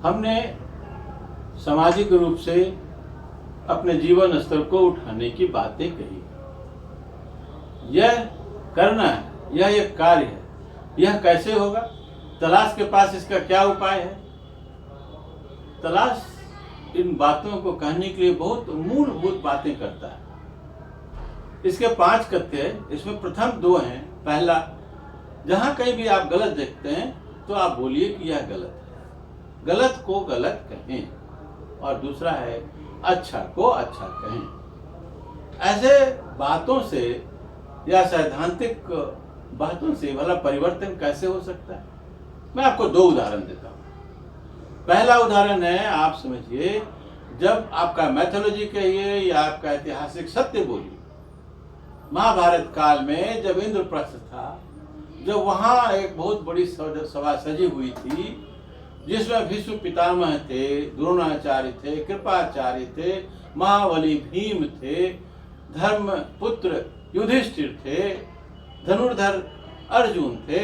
हमने सामाजिक रूप से अपने जीवन स्तर को उठाने की बातें कही। यह करना है, यह एक कार्य है। यह कैसे होगा? तलाश के पास इसका क्या उपाय है? तलाश इन बातों को कहने के लिए बहुत मूलभूत बातें करता है। इसके 5 कथ्य हैं। इसमें प्रथम 2 हैं। पहला, जहां कहीं भी आप गलत देखते हैं तो आप बोलिए कि यह गलत है, गलत को गलत कहें। और दूसरा है, अच्छा को अच्छा कहें। ऐसे बातों से या सैद्धांतिक बातों से भला परिवर्तन कैसे हो सकता है? मैं आपको 2 उदाहरण देता हूं। पहला उदाहरण है, आप समझिए, जब आपका मैथोलॉजी कहिए या आपका ऐतिहासिक सत्य बोलिए, महाभारत काल में जब इंद्रप्रस्थ था, जब वहां एक बहुत बड़ी सभा सजी हुई थी जिसमें भीष्म पितामह थे, द्रोणाचार्य थे, कृपाचार्य थे, महाबली भीम थे, धर्मपुत्र युधिष्ठिर थे, धनुर्धर अर्जुन थे,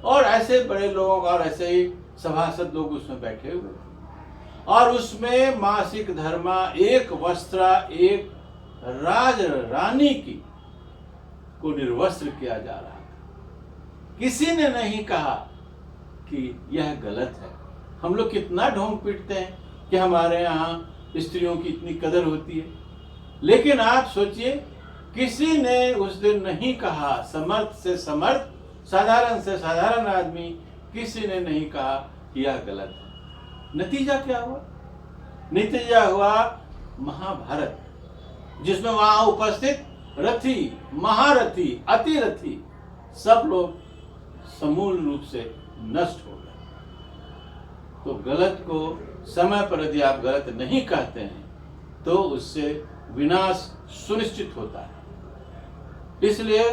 और ऐसे बड़े लोग और ऐसे ही सभासद लोग उसमें बैठे हुए थे। और उसमें मासिक धर्मा, एक वस्त्रा, एक राज रानी की को निर्वस्त्र किया जा रहा था। किसी ने नहीं कहा कि यह गलत है। हम लोग कितना ढोंग पीटते हैं कि हमारे यहाँ स्त्रियों की इतनी कदर होती है, लेकिन आप सोचिए, किसी ने उस दिन नहीं कहा, समर्थ से समर्थ, साधारण से साधारण आदमी, किसी ने नहीं कहा कि यह गलत है। नतीजा क्या हुआ? नतीजा हुआ महाभारत, जिसमें वहां उपस्थित रथी, महारथी, अतिरथी सब लोग समूल रूप से नष्ट हो गए। तो गलत को समय पर यदि आप गलत नहीं कहते हैं तो उससे विनाश सुनिश्चित होता है। इसलिए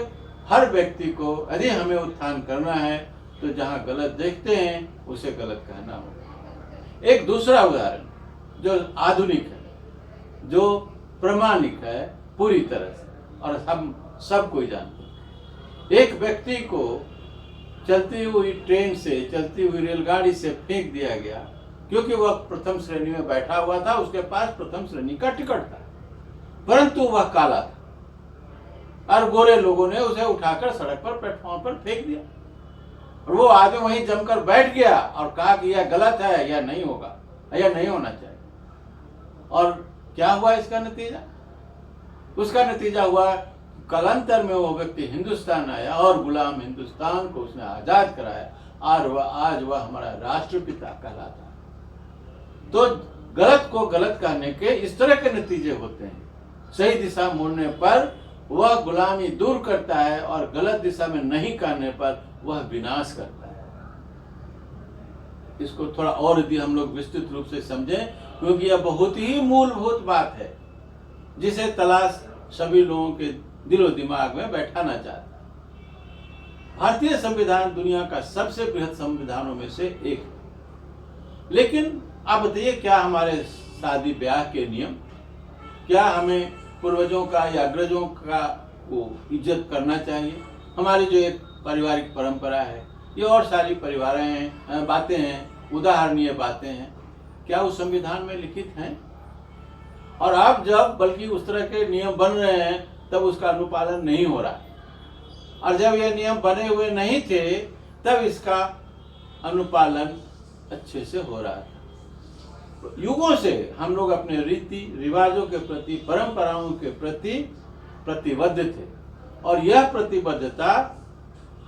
हर व्यक्ति को यदि हमें उत्थान करना है तो जहां गलत देखते हैं उसे गलत कहना होगा। एक दूसरा उदाहरण जो आधुनिक है, जो प्रामाणिक है पूरी तरह से, और हम सब कोई जानते हैं। एक व्यक्ति को चलती हुई ट्रेन से, चलती हुई रेलगाड़ी से फेंक दिया गया क्योंकि वह प्रथम श्रेणी में बैठा हुआ था, उसके पास प्रथम श्रेणी का टिकट था, परंतु वह काला था और गोरे लोगों ने उसे उठाकर सड़क पर, प्लेटफॉर्म पर फेंक दिया। और वो आदमी वहीं जमकर बैठ गया और कहा कि यह गलत है, यह नहीं होगा, यह नहीं होना चाहिए। और क्या हुआ इसका नतीजा? उसका नतीजा हुआ कालांतर में वो व्यक्ति हिंदुस्तान आया और गुलाम हिंदुस्तान को उसने आजाद कराया और आज वह हमारा राष्ट्रपिता कहलाता है। तो गलत को गलत कहने के इस तरह के नतीजे होते हैं। सही दिशा मोड़ने पर वह गुलामी दूर करता है और गलत दिशा में नहीं कहने पर वह विनाश करता है। इसको थोड़ा और यदि हम लोग विस्तृत रूप से समझें, क्योंकि यह बहुत ही मूलभूत बात है जिसे तलाश सभी लोगों के दिलो दिमाग में बैठाना चाहता है। भारतीय संविधान दुनिया का सबसे बृहद संविधानों में से एक है। लेकिन आप बताइए, क्या हमारे शादी ब्याह के नियम, क्या हमें पूर्वजों का या अग्रजों का को इज्जत करना चाहिए? हमारी जो एक पारिवारिक परंपरा है, ये और सारी परिवारें हैं, बातें हैं, उदाहरणीय बातें हैं, क्या उस संविधान में लिखित हैं? और अब जब बल्कि उस तरह के नियम बन रहे हैं तब उसका अनुपालन नहीं हो रहा है, और जब ये नियम बने हुए नहीं थे तब इसका अनुपालन अच्छे से हो रहा था। युगों से हम लोग अपने रीति रिवाजों के प्रति, परंपराओं के प्रति प्रतिबद्ध थे, और यह प्रतिबद्धता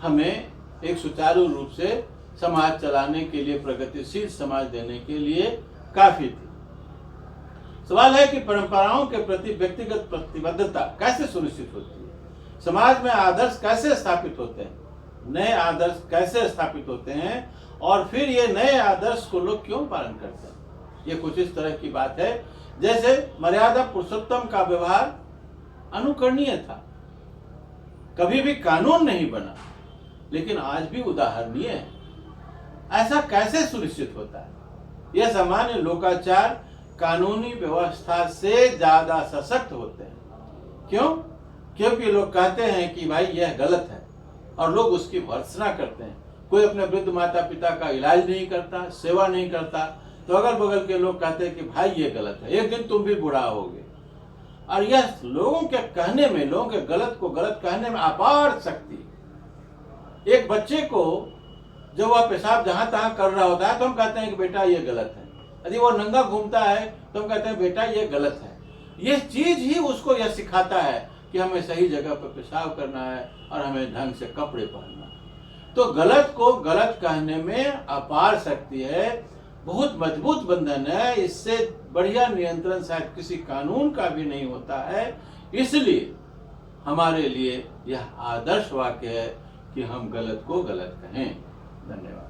हमें एक सुचारू रूप से समाज चलाने के लिए, प्रगतिशील समाज देने के लिए काफी थी। सवाल है कि परंपराओं के प्रति व्यक्तिगत प्रतिबद्धता कैसे सुनिश्चित होती है? समाज में आदर्श कैसे स्थापित होते हैं? नए आदर्श कैसे स्थापित होते हैं? और फिर ये नए आदर्श को लोग क्यों पालन करते हैं? ये कुछ इस तरह की बात है जैसे मर्यादा पुरुषोत्तम का व्यवहार अनुकरणीय था, कभी भी कानून नहीं बना, लेकिन आज भी उदाहरणीय है। ऐसा कैसे सुनिश्चित होता है? यह सामान्य लोकाचार कानूनी व्यवस्था से ज्यादा सशक्त होते हैं। क्यों? क्योंकि लोग कहते हैं कि भाई यह गलत है, और लोग उसकी भर्त्सना करते हैं कोई अपने वृद्ध माता पिता का इलाज नहीं करता, सेवा नहीं करता, तो अगल बगल के लोग कहते हैं कि भाई ये गलत है, एक दिन तुम भी बूढ़ा होगे। और यह लोगों के कहने में, लोगों के गलत को गलत कहने में अपार शक्ति। एक बच्चे को जब वह पेशाब जहां तहां कर रहा होता है तो हम कहते हैं कि बेटा ये गलत है। यदि वो नंगा घूमता है तो हम कहते हैं बेटा ये गलत है। ये चीज ही उसको यह सिखाता है कि हमें सही जगह पर पेशाब करना है और हमें ढंग से कपड़े पहनना है। तो गलत को गलत कहने में अपार शक्ति है, बहुत मजबूत बंधन है। इससे बढ़िया नियंत्रण शायद किसी कानून का भी नहीं होता है। इसलिए हमारे लिए यह आदर्श वाक्य है कि हम गलत को गलत कहें। धन्यवाद।